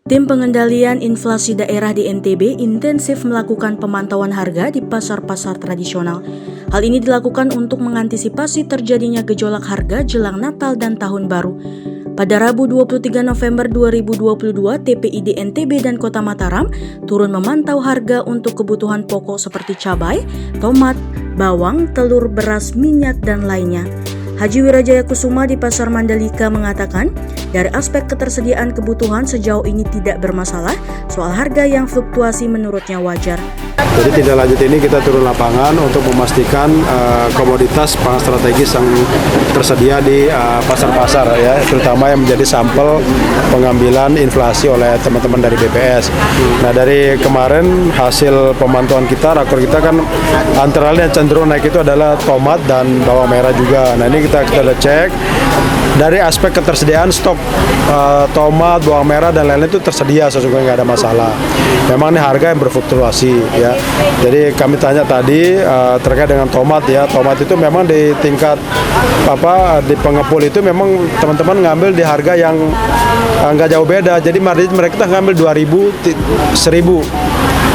Tim Pengendalian Inflasi Daerah di NTB intensif melakukan pemantauan harga di pasar-pasar tradisional. Hal ini dilakukan untuk mengantisipasi terjadinya gejolak harga jelang Natal dan Tahun Baru. Pada Rabu 23 November 2022, TPID NTB dan Kota Mataram turun memantau harga untuk kebutuhan pokok seperti cabai, tomat, bawang, telur, beras, minyak, dan lainnya. Haji Wirajaya Kusuma di Pasar Mandalika mengatakan, dari aspek ketersediaan kebutuhan sejauh ini tidak bermasalah, soal harga yang fluktuasi menurutnya wajar. Jadi tindak lanjut ini kita turun lapangan untuk memastikan komoditas pangan strategis yang tersedia di pasar-pasar ya, terutama yang menjadi sampel pengambilan inflasi oleh teman-teman dari BPS. Nah, dari kemarin hasil pemantauan kita, rakor kita kan antara lain yang cenderung naik itu adalah tomat dan bawang merah juga. Nah, ini kita udah cek dari aspek ketersediaan stok tomat, bawang merah dan lain-lain itu tersedia, sesungguhnya nggak ada masalah. Memang ini harga yang berfluktuasi ya. Jadi kami tanya tadi terkait dengan tomat ya. Tomat itu memang di tingkat di pengepul itu memang teman-teman ngambil di harga yang nggak jauh beda. Jadi margin mereka ngambil 2.000, 1.000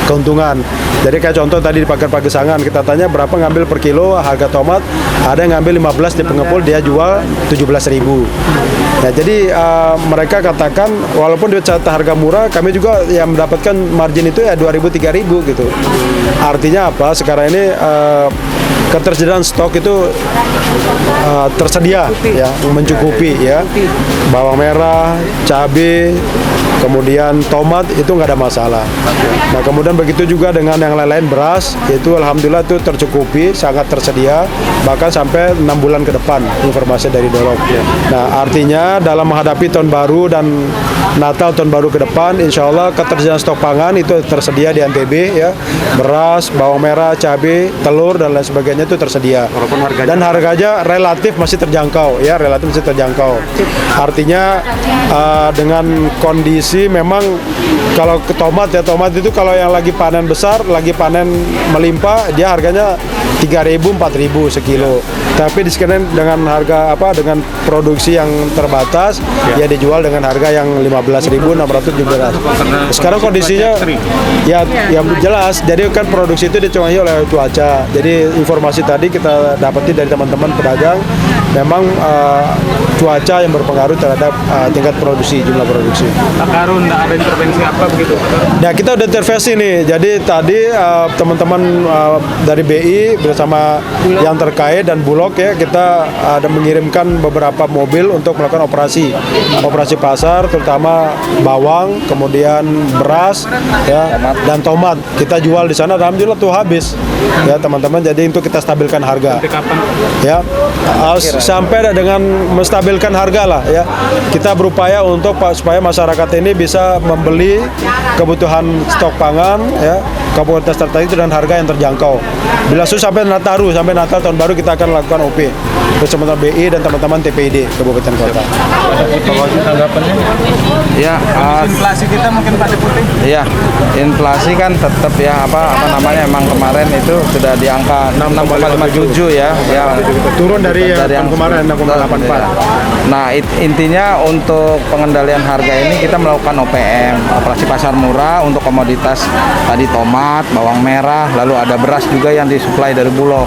keuntungan. Jadi kayak contoh tadi di Pagar Pagesangan kita tanya berapa ngambil per kilo harga tomat, ada yang ngambil 15 di pengepul, dia jual 17.000. Nah, jadi mereka katakan walaupun dia harga murah, kami juga yang mendapatkan margin itu ya 2.000 3.000 gitu. Artinya apa? Sekarang ini ketersediaan stok itu tersedia ya, mencukupi ya. Bawang merah, cabai, kemudian tomat itu nggak ada masalah. Nah, kemudian begitu juga dengan yang lain-lain, beras itu alhamdulillah itu tercukupi, sangat tersedia bahkan sampai 6 bulan ke depan, informasi dari Dolog. Nah, artinya dalam menghadapi tahun baru dan Natal tahun baru ke depan, insya Allah ketersediaan stok pangan itu tersedia di NTB ya, beras, bawang merah, cabai, telur dan lain sebagainya itu tersedia. Dan harganya relatif masih terjangkau ya, relatif masih terjangkau. Artinya dengan kondisi memang kalau ke tomat itu kalau yang lagi panen besar, lagi panen melimpah, dia harganya 3.000 4.000 sekilo. Tapi di sekarang dengan harga dengan produksi yang terbatas, ya dijual dengan harga yang 15.617. Sekarang kondisinya ya jelas. Jadi kan produksi itu dipengaruhi oleh cuaca. Jadi informasi tadi kita dapati dari teman-teman pedagang, memang cuaca yang berpengaruh terhadap tingkat produksi, jumlah produksi. Pak Karun, ada intervensi apa begitu? Ya, kita udah intervensi nih. Jadi tadi teman-teman dari BI bersama yang terkait dan Bulog ya, kita ada mengirimkan beberapa mobil untuk melakukan operasi pasar, terutama bawang, kemudian beras ya, dan tomat. Kita jual di sana, alhamdulillah tuh habis ya teman-teman. Jadi untuk kita stabilkan harga. Ya, sampai dengan menstabilkan harga lah ya. Kita berupaya untuk supaya masyarakat ini bisa membeli kebutuhan stok pangan ya, komoditas tertentu dengan harga yang terjangkau. Bila sudah sampai Natal tahun baru kita akan lakukan OP bersama BI dan teman-teman TPID Kabupaten Kota. Tanggapannya? Ya, inflasi kita mungkin pada putih. Iya, inflasi kan tetap ya emang kemarin itu sudah di angka 6,57 ya. Turun dari yang kemarin 6,84. Nah, intinya untuk pengendalian harga ini kita melakukan OPM, operasi pasar murah untuk komoditas tadi tomat, bawang merah, lalu ada beras juga yang disuplai dari Bulog.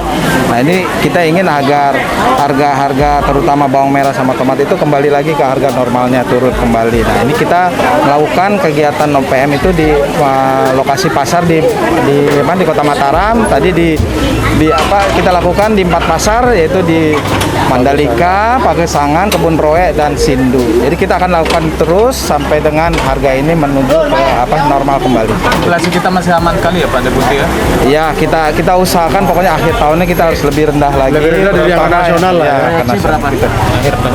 Nah, ini kita ingin agar harga-harga terutama bawang merah sama tomat itu kembali lagi ke harga normalnya, turun kembali. Nah, ini kita melakukan kegiatan OPM itu di lokasi pasar di Kota Mataram. Tadi kita lakukan di 4 pasar, yaitu di Mandalika, Pagesangan, Kebun Roe, dan Sindu. Jadi kita akan lakukan terus sampai dengan harga ini menuju ke normal kembali. Inflasi kita masih aman kali ya Pak Deputi ya? Ya, kita usahakan pokoknya akhir tahunnya kita harus lebih rendah lagi. Lebih rendah dari yang nasional lah. Proyeksi berapa kita?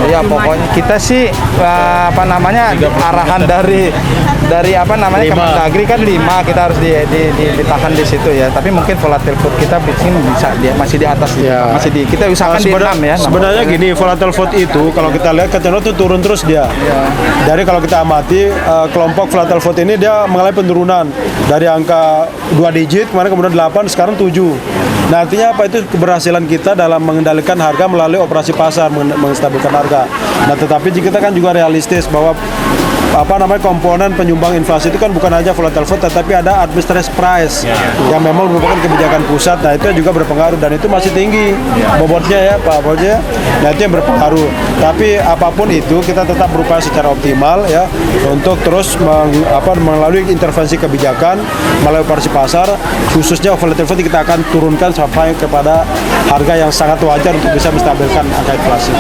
Ya, pokoknya kita sih arahan dari Kemendagri kan 5, kita harus ditahan di situ ya. Tapi mungkin volatile food kita masih di atas ya. Kita usahakan di 6 ya. Sebenarnya gini, volatile food itu kalau kita lihat kecenderungan itu turun terus dia. Ya. Jadi kalau kita amati kelompok volatile food ini dia mengalami penurunan dari angka 2 digit kemarin, kemudian 8, sekarang 7. Nah, artinya apa? Itu keberhasilan kita dalam mengendalikan harga melalui operasi pasar, menstabilkan harga. Nah, tetapi kita kan juga realistis bahwa komponen penyumbang inflasi itu kan bukan hanya volatile food, tetapi ada administrative price yang memang merupakan kebijakan pusat. Nah itu juga berpengaruh dan itu masih tinggi bobotnya ya Pak Bojnya. Nah itu yang berpengaruh. Tapi apapun itu kita tetap berupaya secara optimal ya untuk terus melalui intervensi kebijakan melalui operasi pasar, khususnya volatile food kita akan turunkan sampai kepada harga yang sangat wajar untuk bisa menstabilkan angka inflasi.